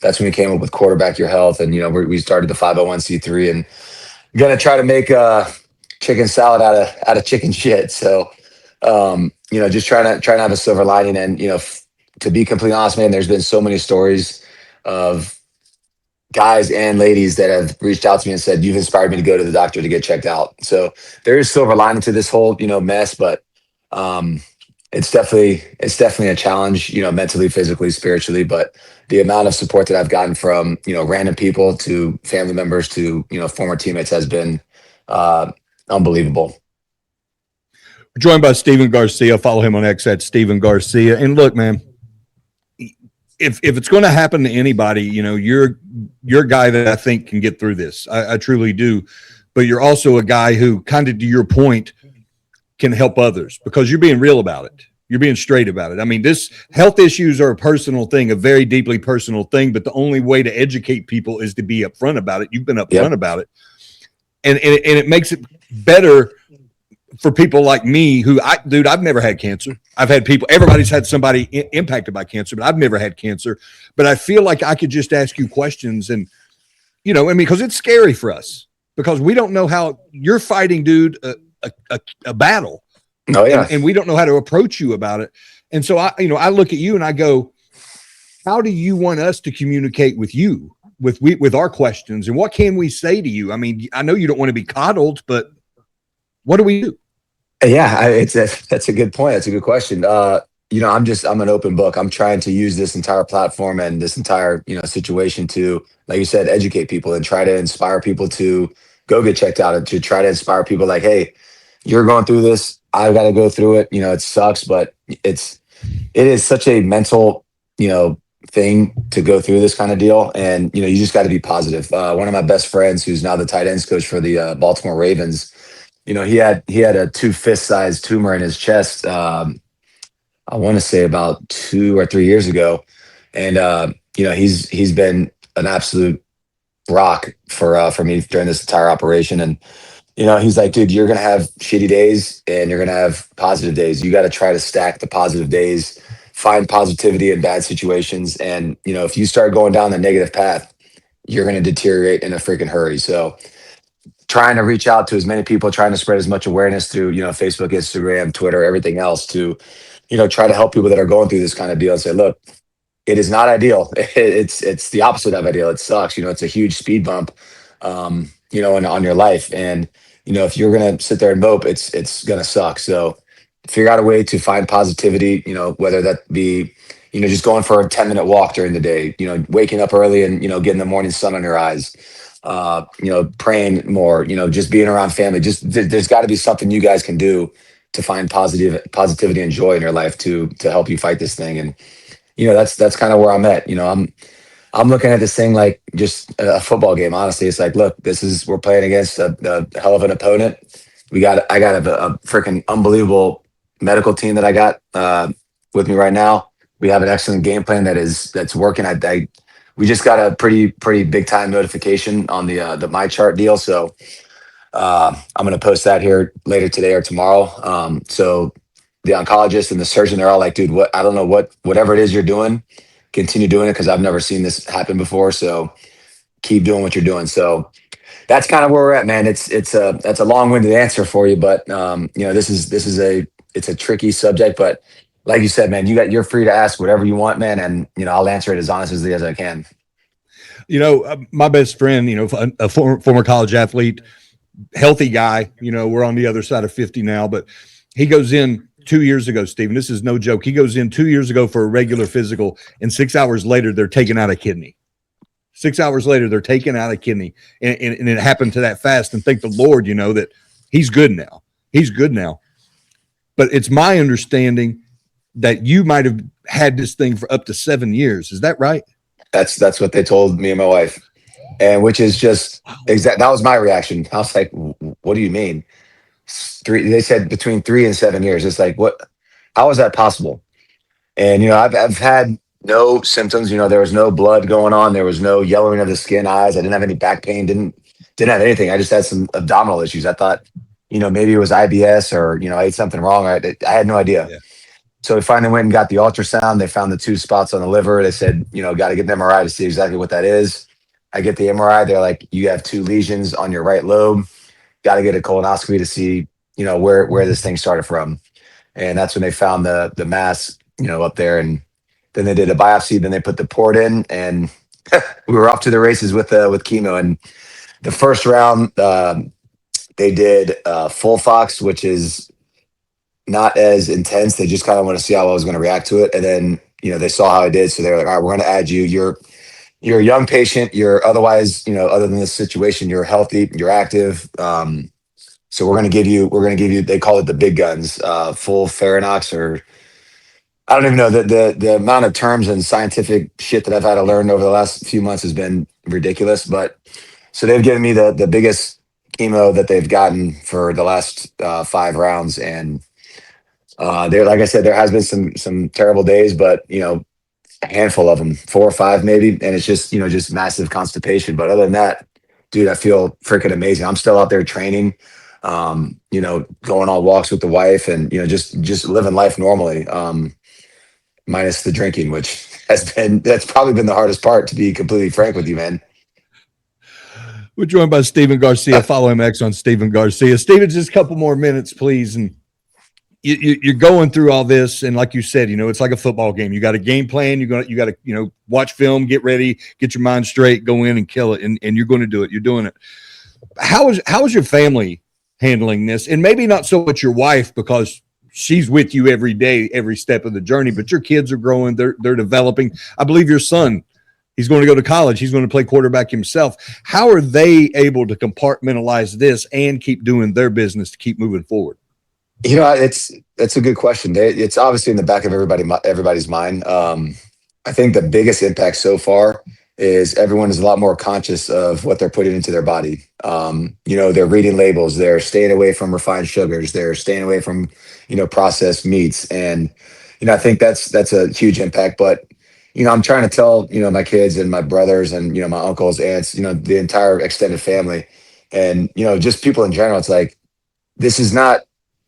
that's when we came up with Quarterback Your Health, and we started the 501c3, and gonna try to make chicken salad out of chicken shit. So just trying to have a silver lining, and to be completely honest, man, there's been so many stories of guys and ladies that have reached out to me and said, you've inspired me to go to the doctor to get checked out. So there is silver lining to this whole mess, but it's definitely a challenge, mentally, physically, spiritually. But the amount of support that I've gotten from random people to family members to former teammates has been unbelievable. We're joined by Steven Garcia. Follow him on X at Steven Garcia. And look, man, if it's going to happen to anybody, you're a guy that I think can get through this. I truly do. But you're also a guy who, kind of to your point, can help others because you're being real about it. You're being straight about it. I mean, this health issues are a personal thing, a very deeply personal thing, but the only way to educate people is to be upfront about it. You've been upfront about it. And it makes it better for people like me who I've never had cancer. I've had people, everybody's had somebody impacted by cancer, but I've never had cancer. But I feel like I could just ask you questions and, because it's scary for us because we don't know how you're fighting, dude, a battle. Oh yeah. And we don't know how to approach you about it. And so I look at you and I go, how do you want us to communicate with you with our questions? And what can we say to you? I mean, I know you don't want to be coddled, but what do we do? Yeah, that's a good point. That's a good question. I'm an open book. I'm trying to use this entire platform and this entire, situation to, like you said, educate people and try to inspire people to go get checked out and to try to inspire people like, hey, you're going through this. I've got to go through it. It sucks, but it is such a mental, thing to go through this kind of deal. And, you just got to be positive. One of my best friends, who's now the tight ends coach for the Baltimore Ravens, he had a 2 fist sized tumor in his chest. I want to say about 2 or 3 years ago. And, he's been an absolute rock for me during this entire operation. And, he's like, dude, you're going to have shitty days and you're going to have positive days. You got to try to stack the positive days, find positivity in bad situations. And, if you start going down the negative path, you're going to deteriorate in a freaking hurry. So trying to reach out to as many people, trying to spread as much awareness through, Facebook, Instagram, Twitter, everything else to, try to help people that are going through this kind of deal and say, look, it is not ideal. It's the opposite of ideal. It sucks. It's a huge speed bump, on your life. And, if you're going to sit there and mope, it's going to suck. So figure out a way to find positivity, whether that be, just going for a 10-minute walk during the day, waking up early and, getting the morning sun on your eyes, praying more, just being around family. Just there's got to be something you guys can do to find positivity and joy in your life to help you fight this thing. And, that's kind of where I'm at. I'm looking at this thing like just a football game. Honestly, it's like, look, we're playing against a hell of an opponent. I got a freaking unbelievable medical team that I got with me right now. We have an excellent game plan that's working. We just got a pretty big time notification on the My Chart deal. So I'm going to post that here later today or tomorrow. So the oncologist and the surgeon, they're all like, dude, I don't know whatever it is you're doing, continue doing it, because I've never seen this happen before. So keep doing what you're doing. So that's kind of where we're at, man. That's a long-winded answer for you, but this is a tricky subject. But like you said, man, you're free to ask whatever you want, man, and I'll answer it as honestly as I can. My best friend, a former college athlete, healthy guy. We're on the other side of 50 now, but he goes in 2 years ago, Stephen. This is no joke. He goes in 2 years ago for a regular physical, and 6 hours later, they're taking out a kidney. 6 hours later, they're taking out a kidney, and it happened to that fast. And thank the Lord, that he's good now. He's good now. But it's my understanding that you might have had this thing for up to 7 years. Is that right? That's what they told me and my wife, and which is just exact. That was my reaction. I was like, "What do you mean?" They said between 3 and 7 years. It's like, what? How is that possible? And I've had no symptoms. There was no blood going on. There was no yellowing of the skin, eyes. I didn't have any back pain. Didn't have anything. I just had some abdominal issues. I thought, maybe it was IBS or I ate something wrong. I had no idea. Yeah. So we finally went and got the ultrasound. They found the 2 spots on the liver. They said, got to get an MRI to see exactly what that is. I get the MRI. They're like, you have 2 lesions on your right lobe. Got to get a colonoscopy to see, where this thing started from. And that's when they found the mass, up there. And then they did a biopsy. Then they put the port in, and we were off to the races with chemo. And the first round, they did Folfox, which is not as intense. They just kind of want to see how I was going to react to it. And then, they saw how I did. So they're like, all right, we're going to add you. You're a young patient. You're otherwise, other than this situation, you're healthy, you're active. So we're going to give you, they call it the big guns, full Farinox, or I don't even know the amount of terms and scientific shit that I've had to learn over the last few months has been ridiculous. But so they've given me the biggest chemo that they've gotten for the last 5 rounds. And there, like I said, there has been some terrible days, but a handful of them, 4 or 5 maybe, and it's just just massive constipation. But other than that, dude, I feel freaking amazing. I'm still out there training, going on walks with the wife, and just living life normally, minus the drinking, which that's probably been the hardest part, to be completely frank with you, man. We're joined by Stephen Garcia. Follow him X on Stephen Garcia. Stephen, just a couple more minutes, please. And you're going through all this, and like you said, it's like a football game. You got a game plan. You got to watch film, get ready, get your mind straight, go in and kill it, and you're going to do it. You're doing it. How is your family handling this? And maybe not so much your wife, because she's with you every day, every step of the journey. But your kids are growing. They're developing. I believe your son, he's going to go to college. He's going to play quarterback himself. How are they able to compartmentalize this and keep doing their business to keep moving forward? That's a good question. It's obviously in the back of everybody's mind. I think the biggest impact so far is everyone is a lot more conscious of what they're putting into their body. They're reading labels. They're staying away from refined sugars. They're staying away from, processed meats. And, I think that's a huge impact. But, I'm trying to tell, my kids and my brothers and, my uncles, aunts, the entire extended family, and, just people in general. It's like, this is not,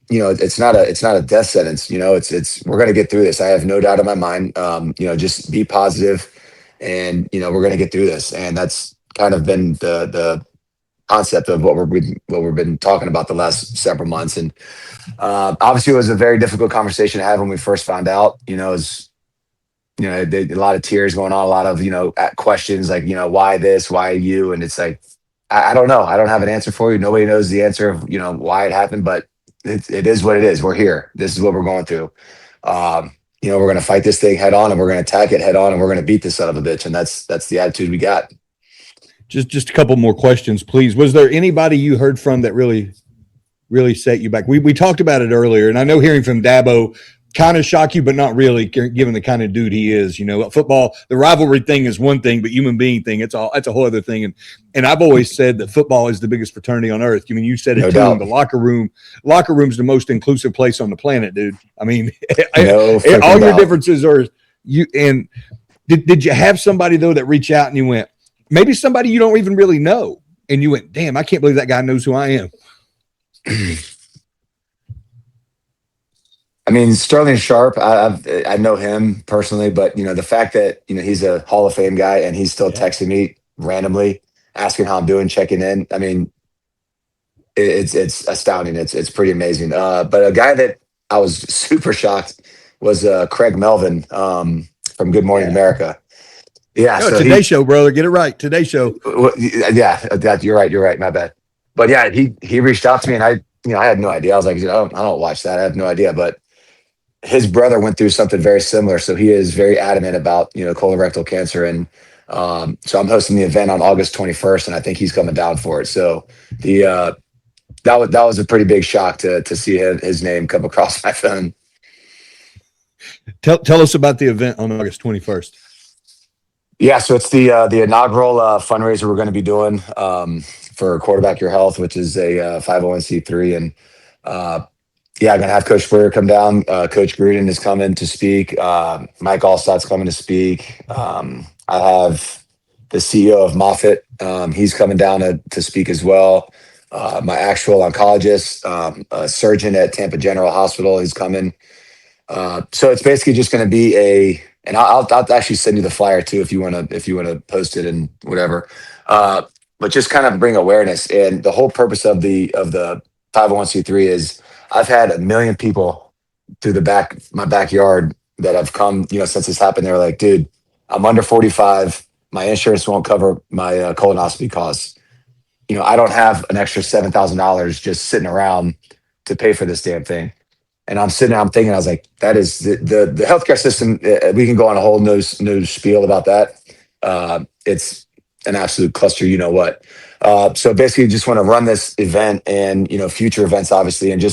it's not a death sentence. We're going to get through this. I have no doubt in my mind. Just be positive, and we're going to get through this. And that's kind of been the concept of what we've been talking about the last several months. And obviously, it was a very difficult conversation to have when we first found out. A lot of tears going on, a lot of questions like why this, why you, and it's like I don't know. I don't have an answer for you. Nobody knows the answer of why it happened, but it is what it is. We're here. This is what we're going through. We're going to fight this thing head on, and we're going to attack it head on, and we're going to beat this son of a bitch. And that's the attitude we got. Just a couple more questions, please. Was there anybody you heard from that really set you back? We talked about it earlier, and I know hearing from Dabo kind of shock you, but not really, given the kind of dude he is. Football, the rivalry thing is one thing, but human being thing, it's a whole other thing. And I've always said that football is the biggest fraternity on earth. You said it no too. Doubt. The locker room's the most inclusive place on the planet, dude. All doubt. Your differences are you. And did you have somebody though that reached out and you went, maybe somebody you don't even really know, and you went, damn, I can't believe that guy knows who I am? I mean, Sterling Sharp, I know him personally, but the fact that he's a Hall of Fame guy and he's still texting me randomly, asking how I'm doing, checking in. I mean, it's astounding. It's pretty amazing. But a guy that I was super shocked was Craig Melvin from Good Morning America. Yeah, so Today Show, brother, get it right. Today Show. Yeah, you're right. My bad. But yeah, he reached out to me, and I had no idea. I was like, I don't watch that. I have no idea, but his brother went through something very similar. So he is very adamant about, colorectal cancer. And so I'm hosting the event on August 21st, and I think he's coming down for it. So that was a pretty big shock to see his name come across my phone. Tell us about the event on August 21st. Yeah, so it's the inaugural fundraiser we're going to be doing for Quarterback Your Health, which is a 501c3, and yeah, I'm gonna have Coach Freer come down. Coach Gruden is coming to speak. Mike Allstott's coming to speak. I have the CEO of Moffitt. He's coming down to speak as well. My actual oncologist, a surgeon at Tampa General Hospital, is coming. So it's basically just going to be and I'll actually send you the flyer too if you want to post it and whatever. But just kind of bring awareness. And the whole purpose of the 501c3 is I've had 1 million people through my backyard that have come, since this happened. They're like, dude, I'm under 45. My insurance won't cover my colonoscopy costs. I don't have an extra $7,000 just sitting around to pay for this damn thing. And I'm sitting there, I'm thinking, I was like, that is the healthcare system. We can go on a whole new spiel about that. It's an absolute cluster, you know what. So basically just want to run this event and, future events, obviously. And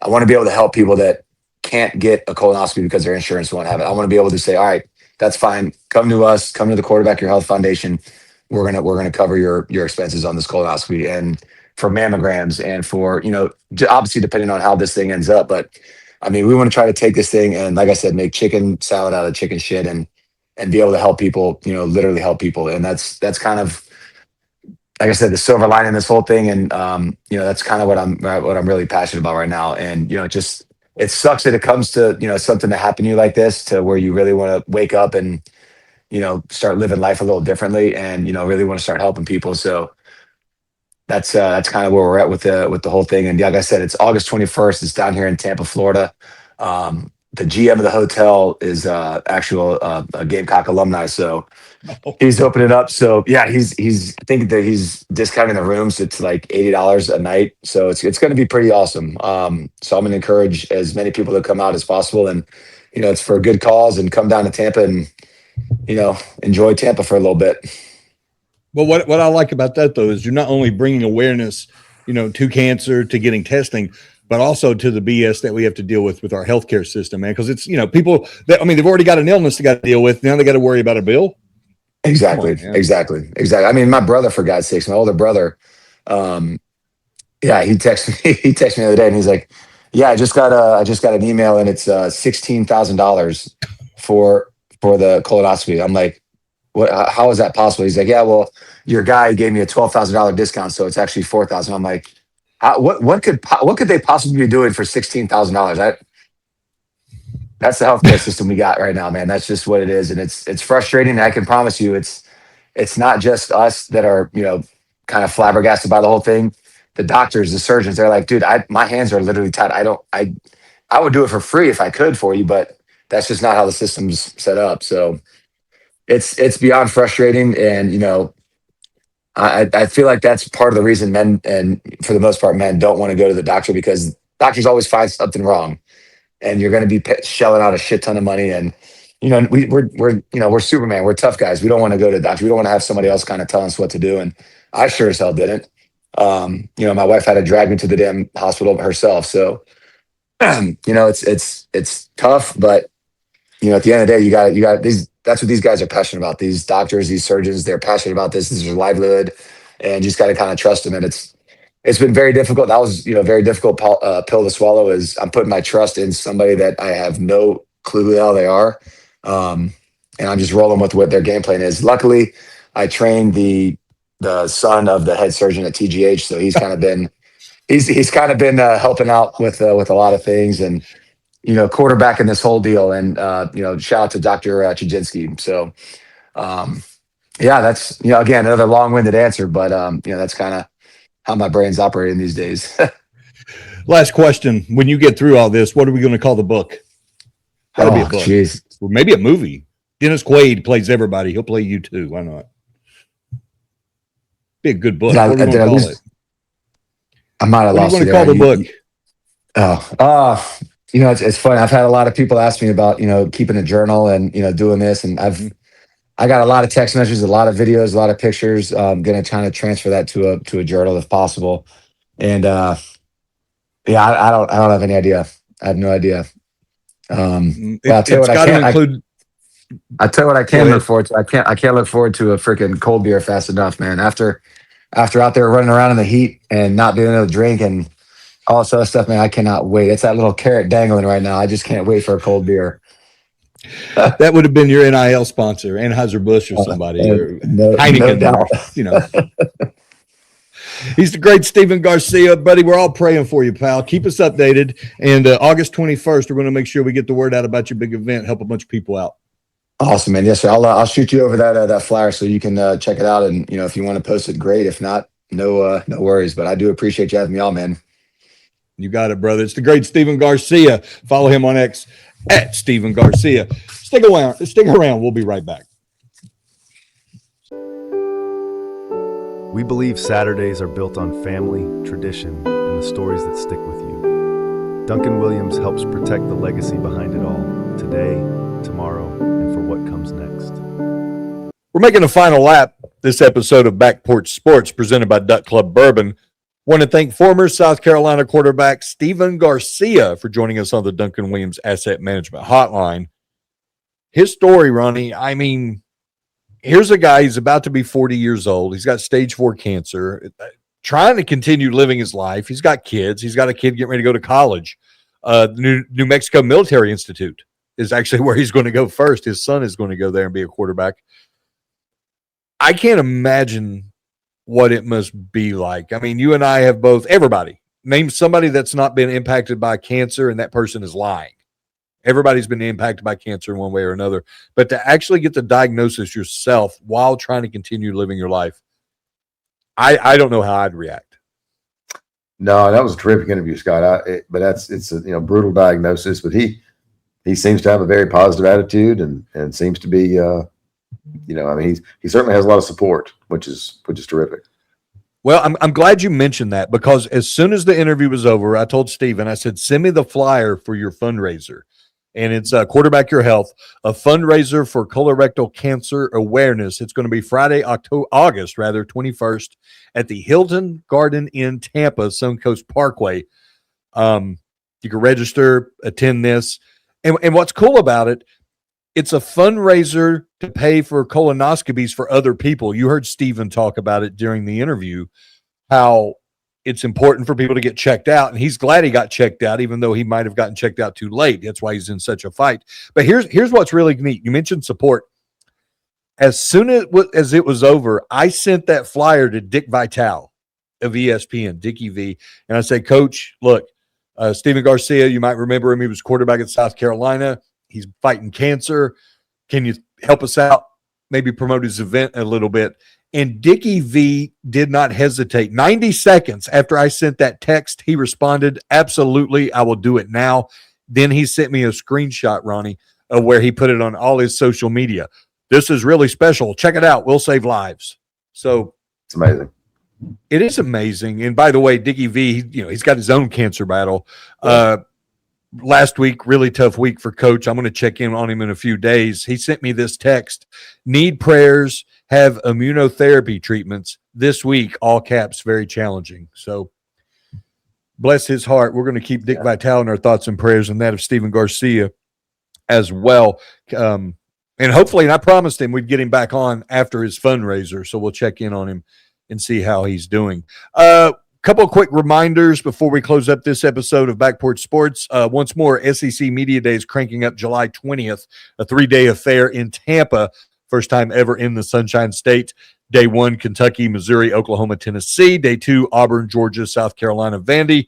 I want to be able to help people that can't get a colonoscopy because their insurance won't have it. I want to be able to say, all right, that's fine. Come to us, come to the Quarterback Your Health Foundation. We're going to cover your expenses on this colonoscopy and for mammograms and for, obviously depending on how this thing ends up. But I mean, we want to try to take this thing and, like I said, make chicken salad out of chicken shit and be able to help people, literally help people. And that's kind of, like I said, the silver lining in this whole thing. And, that's kind of what I'm really passionate about right now. And, it sucks that it comes to, something to happen to you like this, to where you really want to wake up and, start living life a little differently and, really want to start helping people. So that's kind of where we're at with the whole thing. And like I said, it's August 21st. It's down here in Tampa, Florida. The GM of the hotel is a Gamecock alumni. So he's opening up. So yeah, I think that he's discounting the rooms. It's like $80 a night. So it's going to be pretty awesome. So I'm going to encourage as many people to come out as possible. And, it's for a good cause, and come down to Tampa and, enjoy Tampa for a little bit. Well, what I like about that, though, is you're not only bringing awareness, to cancer, to getting testing, but also to the BS that we have to deal with our healthcare system, man. Because it's, people that, they've already got an illness they got to deal with. Now they got to worry about a bill. Exactly. Exactly. I mean, my brother, for God's sakes, my older brother, he texted me the other day and he's like, yeah, I just got an email and it's $16,000 for the colonoscopy. I'm like, what, how is that possible? He's like, yeah, well, your guy gave me a $12,000 discount. So it's actually $4,000. I'm like, what could they possibly be doing for $16,000? That's the healthcare system we got right now, man. That's just what it is. And it's frustrating. And I can promise you it's not just us that are, kind of flabbergasted by the whole thing. The doctors, the surgeons, they're like, dude, my hands are literally tied. I would do it for free if I could for you, but that's just not how the system's set up. So it's beyond frustrating. And, I feel like that's part of the reason men, and for the most part, men don't want to go to the doctor, because doctors always find something wrong. And you're going to be shelling out a shit ton of money. And, we're Superman. We're tough guys. We don't want to go to the doctor. We don't want to have somebody else kind of telling us what to do. And I sure as hell didn't. My wife had to drag me to the damn hospital herself. So, it's tough, but, at the end of the day, you got that's what these guys are passionate about. These doctors, these surgeons, they're passionate about this. This is their livelihood, and you just got to kind of trust them. And it's been very difficult. That was, very difficult pill to swallow, is I'm putting my trust in somebody that I have no clue who the hell they are. And I'm just rolling with what their game plan is. Luckily, I trained the son of the head surgeon at TGH. So he's kind of been, he's kind of been helping out with a lot of things, and, quarterbacking this whole deal. And, shout out to Dr. Chajinski. So, that's, again, another long-winded answer, but, that's kind of how my brain's operating these days. Last question. When you get through all this, what are we going to call the book? Gotta be a book. Geez. Or maybe a movie. Dennis Quaid plays everybody. He'll play you too. Why not? Be a good book. What are we going to call it? I might have lost it. What are you going to call the book? It's funny. I've had a lot of people ask me about, keeping a journal and, doing this. And I got a lot of text messages, a lot of videos, a lot of pictures. I'm going to kind of transfer that to a journal if possible. And I don't have any idea. I have no idea. Well, It's got to include. I tell you what I can look forward to. I can't look forward to a freaking cold beer fast enough, man. After out there running around in the heat and not being able to drink and all this other stuff, man, I cannot wait. It's that little carrot dangling right now. I just can't wait for a cold beer. That would have been your NIL sponsor, Anheuser-Busch or somebody, or Heineken, no doubt. you know. He's the great Stephen Garcia, buddy. We're all praying for you, pal. Keep us updated. And August 21st, we're going to make sure we get the word out about your big event, help a bunch of people out. Awesome, man. Yes, sir. I'll shoot you over that flyer so you can check it out. And, if you want to post it, great. If not, no worries. But I do appreciate you having me on, man. You got it, brother. It's the great Stephen Garcia. Follow him on X at Stephen Garcia. Stick around. We'll be right back. We believe Saturdays are built on family, tradition, and the stories that stick with you. Duncan Williams helps protect the legacy behind it all, today, tomorrow, and for what comes next. We're making a final lap this episode of Back Porch Sports presented by Duck Club Bourbon. Want to thank former South Carolina quarterback Stephen Garcia for joining us on the Duncan Williams Asset Management Hotline. His story, Ronnie, I mean, here's a guy, he's about to be 40 years old. He's got stage 4 cancer, trying to continue living his life. He's got kids. He's got a kid getting ready to go to college. New Mexico Military Institute is actually where he's going to go first. His son is going to go there and be a quarterback. I can't imagine what it must be like. I mean, you and I have both, everybody, name somebody that's not been impacted by cancer, and that person is lying. Everybody's been impacted by cancer in one way or another. But to actually get the diagnosis yourself while trying to continue living your life, I don't know how I'd react. No, that was a terrific interview, Scott. But it's a brutal diagnosis. But he seems to have a very positive attitude and seems to be he certainly has a lot of support, which is terrific. Well, I'm glad you mentioned that, because as soon as the interview was over, I told Stephen, I said, send me the flyer for your fundraiser. And it's Quarterback Your Health, a fundraiser for colorectal cancer awareness. It's going to be Friday, August 21st at the Hilton Garden Inn, Tampa, Suncoast Parkway. You can register, attend this. And what's cool about it, it's a fundraiser to pay for colonoscopies for other people. You heard Stephen talk about it during the interview, how it's important for people to get checked out. And he's glad he got checked out, even though he might have gotten checked out too late. That's why he's in such a fight. But here's what's really neat. You mentioned support. As soon as it was over, I sent that flyer to Dick Vitale of ESPN, Dickie V. And I said, Coach, look, Stephen Garcia, you might remember him. He was quarterback at South Carolina. He's fighting cancer. Can you help us out? Maybe promote his event a little bit. And Dickie V did not hesitate. 90 seconds after I sent that text, he responded, absolutely, I will do it now. Then he sent me a screenshot, Ronnie, of where he put it on all his social media. This is really special. Check it out. We'll save lives. So it's amazing. It is amazing. And by the way, Dickie V, he's got his own cancer battle. Last week, really tough week for Coach. I'm going to check in on him in a few days. He sent me this text. Need prayers, have immunotherapy treatments this week, all caps, very challenging. So bless his heart. We're going to keep Dick Vitale in our thoughts and prayers, and that of Stephen Garcia as well. And hopefully, and I promised him we'd get him back on after his fundraiser, so we'll check in on him and see how he's doing. Couple of quick reminders before we close up this episode of Back Porch Sports. Once more, SEC Media Day is cranking up July 20th, a 3-day affair in Tampa. First time ever in the Sunshine State. Day 1, Kentucky, Missouri, Oklahoma, Tennessee. Day 2, Auburn, Georgia, South Carolina, Vandy.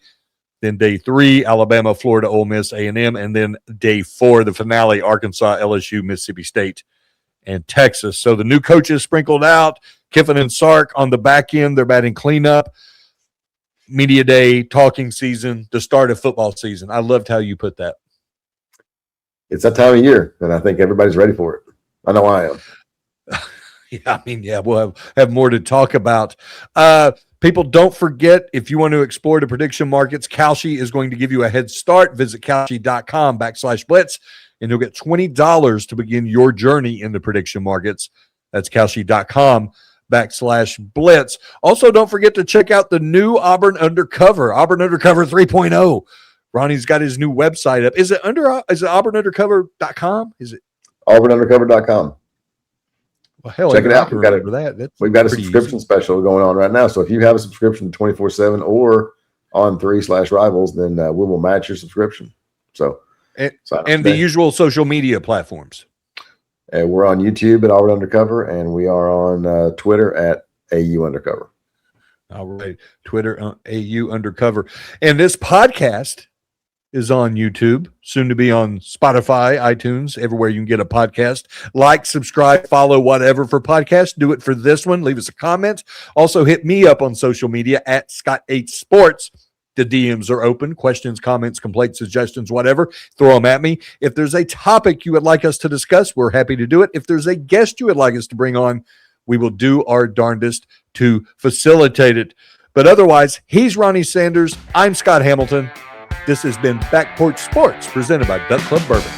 Then day 3, Alabama, Florida, Ole Miss, A&M. And then day 4, the finale, Arkansas, LSU, Mississippi State, and Texas. So the new coaches sprinkled out. Kiffin and Sark on the back end, they're batting cleanup. Media Day, talking season, the start of football season. I loved how you put that. It's that time of year, and I think everybody's ready for it. I know I am. We'll have more to talk about. People, don't forget, if you want to explore the prediction markets, Kalshi is going to give you a head start. Visit Kalshi.com/blitz, and you'll get $20 to begin your journey in the prediction markets. That's Kalshi.com/blitz. Also, don't forget to check out the new Auburn Undercover, Auburn Undercover 3.0. Ronnie's got his new website up. Is it auburnundercover.com? Is it auburnundercover.com? Well, hell, check it out. We've got a subscription special going on right now. So if you have a subscription 24/7 or on 3/Rivals, then we will match your subscription. So and the usual social media platforms. We're on YouTube at Auburn Undercover, and we are on Twitter at AU Undercover. All right, Twitter AU Undercover, and this podcast is on YouTube, soon to be on Spotify, iTunes, everywhere you can get a podcast. Like, subscribe, follow, whatever for podcasts. Do it for this one. Leave us a comment. Also, hit me up on social media at Scott H Sports. The DMs are open. Questions, comments, complaints, suggestions, whatever. Throw them at me. If there's a topic you would like us to discuss, we're happy to do it. If there's a guest you would like us to bring on, we will do our darndest to facilitate it. But otherwise, he's Ronnie Sanders. I'm Scott Hamilton. This has been Back Porch Sports, presented by Duck Club Bourbon.